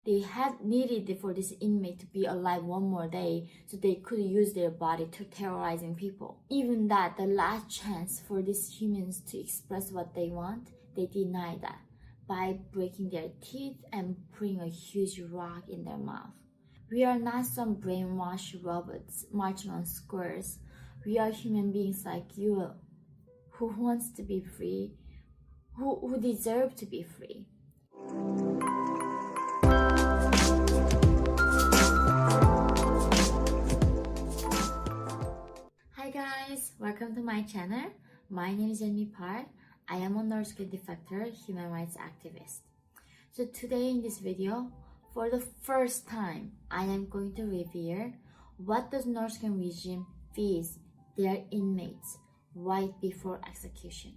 They had needed for this inmate to be alive one more day so they could use their body to terrorizing people. Even that, the last chance for these humans to express what they want, they deny that by breaking their teeth and putting a huge rock in their mouth. We are not some brainwashed robots marching on squares. We are human beings like you who wants to be free, who deserve to be free. Hi guys, welcome to my channel. My name is Yeonmi. I am a North Korean defector, human rights activist. So today in this video, for the first time, I am going to reveal what the North Korean regime feeds their inmates right before execution.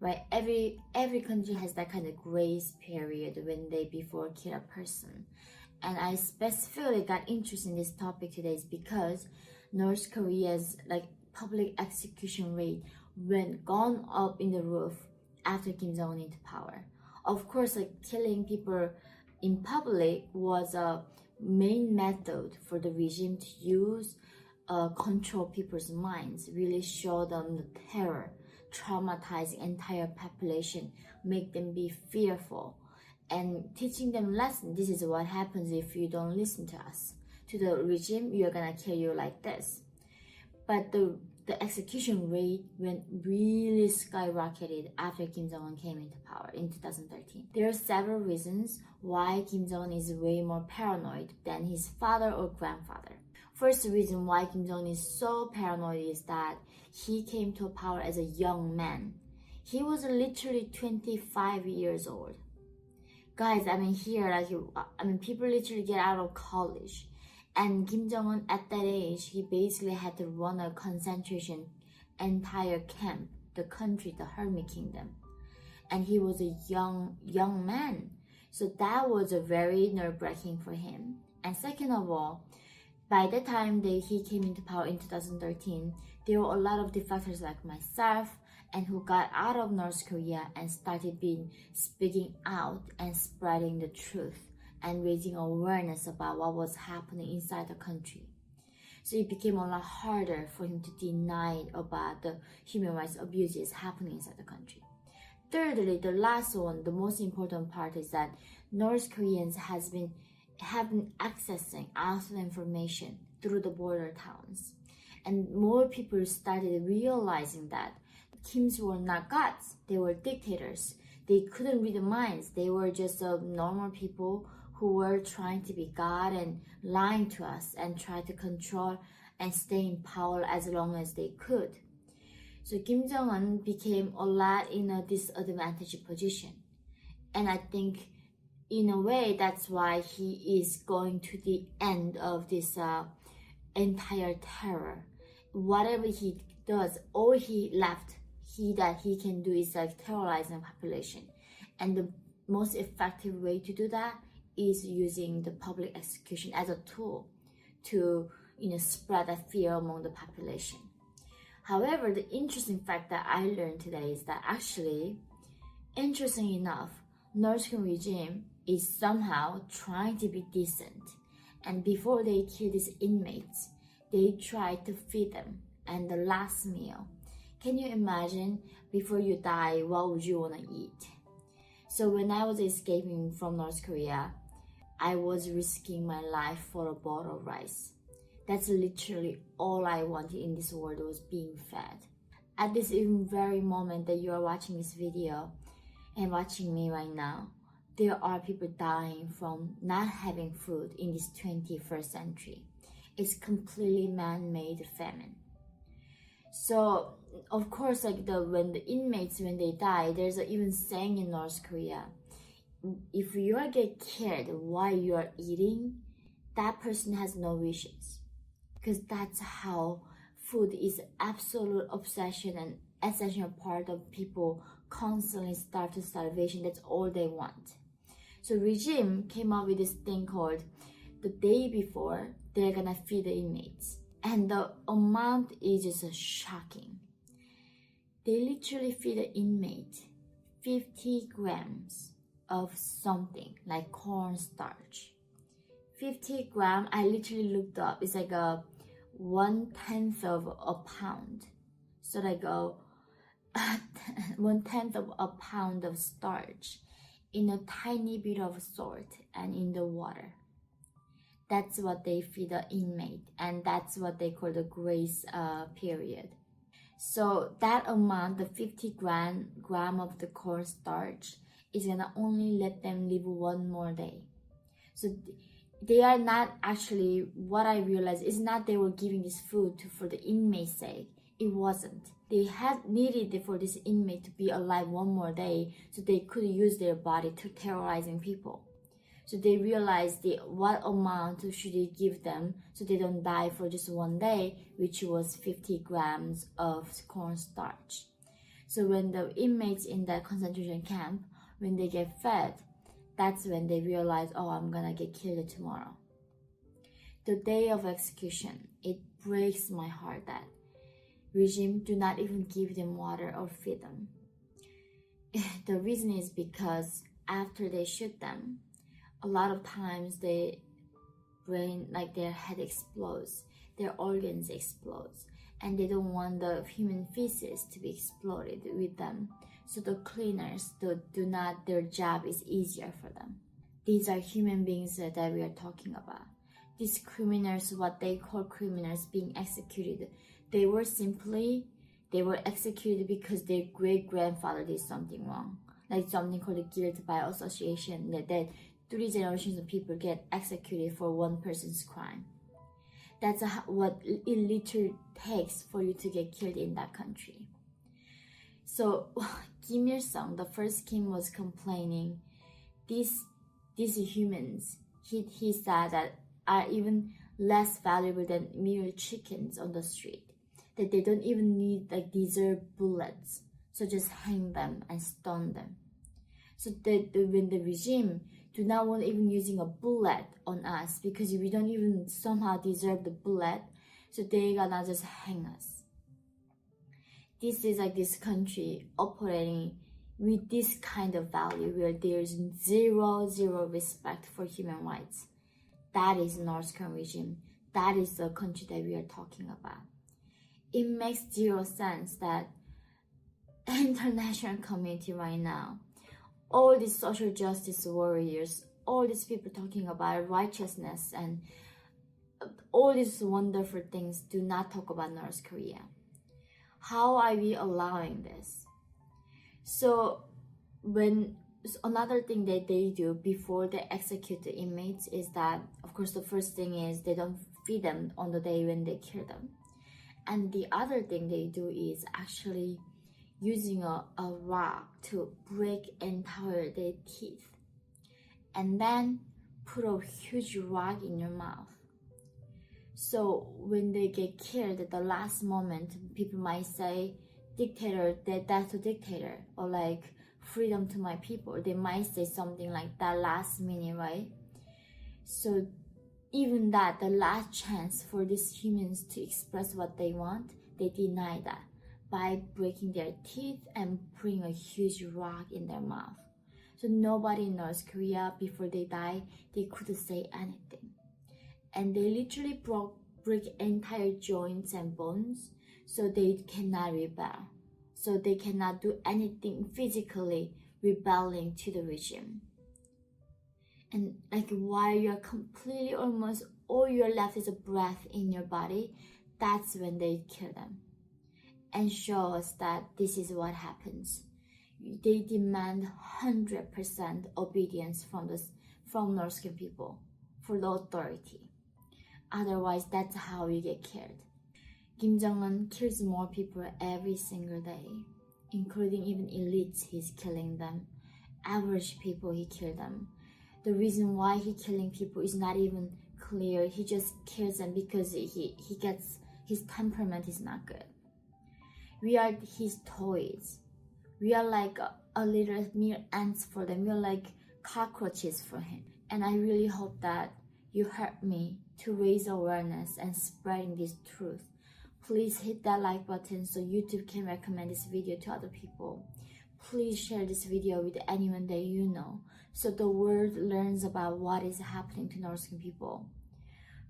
Right, every country has that kind of grace period when they before kill a person. And I specifically got interested in this topic today is because North Korea's public execution rate went gone up in the roof after Kim Jong Un into power. Of course, killing people in public was a main method for the regime to use, control people's minds, really show them the terror, traumatize the entire population, make them be fearful, and teaching them lesson. This is what happens if you don't listen to us. To the regime, we are gonna kill you like this. But the execution rate went really skyrocketed after Kim Jong Un came into power in 2013. There are several reasons why Kim Jong Un is way more paranoid than his father or grandfather. First reason why Kim Jong Un is so paranoid is that he came to power as a young man. He was literally 25 years old. Guys, people literally get out of college. And Kim Jong-un at that age, he basically had to run a concentration entire camp, the country, the Hermit Kingdom. And he was a young man. So that was a very nerve-wracking for him. And second of all, by the time he came into power in 2013, there were a lot of defectors like myself and who got out of North Korea and started speaking out and spreading the truth and raising awareness about what was happening inside the country. So it became a lot harder for him to deny about the human rights abuses happening inside the country. Thirdly, the last one, the most important part is that North Koreans have been accessing outside information through the border towns. And more people started realizing that Kims were not gods, they were dictators. They couldn't read the minds, they were just normal people who were trying to be God and lying to us and try to control and stay in power as long as they could. So Kim Jong Un became a lot in a disadvantaged position. And I think in a way that's why he is going to the end of this entire terror. Whatever he does, all that he can do is terrorizing the population. And the most effective way to do that is using the public execution as a tool to spread that fear among the population. However, the interesting fact that I learned today is that actually, interesting enough, North Korean regime is somehow trying to be decent. And before they kill these inmates, they try to feed them. And the last meal, can you imagine, before you die, what would you want to eat? So when I was escaping from North Korea, I was risking my life for a bowl of rice. That's literally all I wanted in this world, was being fed. At this even very moment that you are watching this video and watching me right now, there are people dying from not having food in this 21st century. It's completely man-made famine. So, of course, when the inmates, when they die, there's an even saying in North Korea, if you get killed while you are eating, that person has no wishes. Because that's how food is absolute obsession and essential part of people constantly starve to starvation. That's all they want. So regime came up with this thing called the day before they're gonna feed the inmates. And the amount is just shocking. They literally feed the inmate 50 grams of something like cornstarch. 50 gram, I literally looked up, it's like a 1/10 of a pound. So like a 1/10 of a pound of starch in a tiny bit of salt and in the water. That's what they feed the inmate, and that's what they call the grace period. So that amount, the 50 gram of the cornstarch, is gonna only let them live one more day. So they are not actually, what I realized is not they were giving this food for the inmate's sake. It wasn't. They had needed it for this inmate to be alive one more day so they could use their body to terrorizing people. So they realized what amount should they give them so they don't die for just one day, which was 50 grams of cornstarch. So when the inmates in that concentration camp, when they get fed, that's when they realize, oh, I'm gonna get killed tomorrow. The day of execution, it breaks my heart that regime do not even give them water or feed them. The reason is because after they shoot them, a lot of times their brain, like their head explodes, their organs explodes, and they don't want the human feces to be exploded with them. So the cleaners their job is easier for them. These are human beings that we are talking about. These criminals, what they call criminals being executed, they were executed because their great-grandfather did something wrong. Like something called guilt by association, that 3 generations of people get executed for one person's crime. That's what it literally takes for you to get killed in that country. So Kim Il-sung, the first Kim, was complaining these humans, he said that are even less valuable than mere chickens on the street, that they don't even need deserve bullets, so just hang them and stone them. So when the regime do not want even using a bullet on us because we don't even somehow deserve the bullet, so they gonna just hang us. This is this country operating with this kind of value where there's zero respect for human rights. That is North Korean regime. That is the country that we are talking about. It makes zero sense that international community right now, all these social justice warriors, all these people talking about righteousness and all these wonderful things, do not talk about North Korea. How are we allowing this? So another thing that they do before they execute the inmates is that, of course, the first thing is they don't feed them on the day when they kill them. And the other thing they do is actually using a rock to break entire their teeth, and then put a huge rock in your mouth. So when they get killed at the last moment, people might say, dictator, that's a dictator, or freedom to my people. They might say something like that last minute, right? So even that, the last chance for these humans to express what they want, they deny that by breaking their teeth and putting a huge rock in their mouth. So nobody in North Korea, before they die, they couldn't say anything. And they literally break entire joints and bones, so they cannot rebel. So they cannot do anything physically rebelling to the regime. And while you're completely, almost all you're left is a breath in your body, that's when they kill them. And show us that this is what happens. They demand 100% obedience from North Korean people for the authority. Otherwise, that's how you get killed. Kim Jong Un kills more people every single day, including even elites. He's killing them. Average people, he kills them. The reason why he's killing people is not even clear. He just kills them because his temperament is not good. We are his toys. We are like a little mere ants for them. We are like cockroaches for him. And I really hope that you help me to raise awareness and spreading this truth. Please hit that like button so YouTube can recommend this video to other people. Please share this video with anyone that you know, so the world learns about what is happening to North Korean people.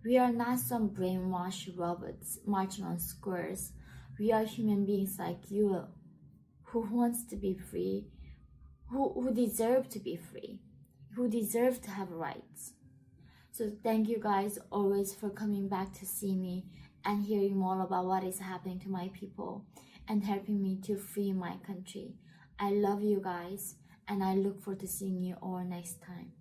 We are not some brainwashed robots marching on squares. We are human beings like you who wants to be free, who deserve to be free, who deserve to have rights. So thank you guys always for coming back to see me and hearing more about what is happening to my people and helping me to free my country. I love you guys and I look forward to seeing you all next time.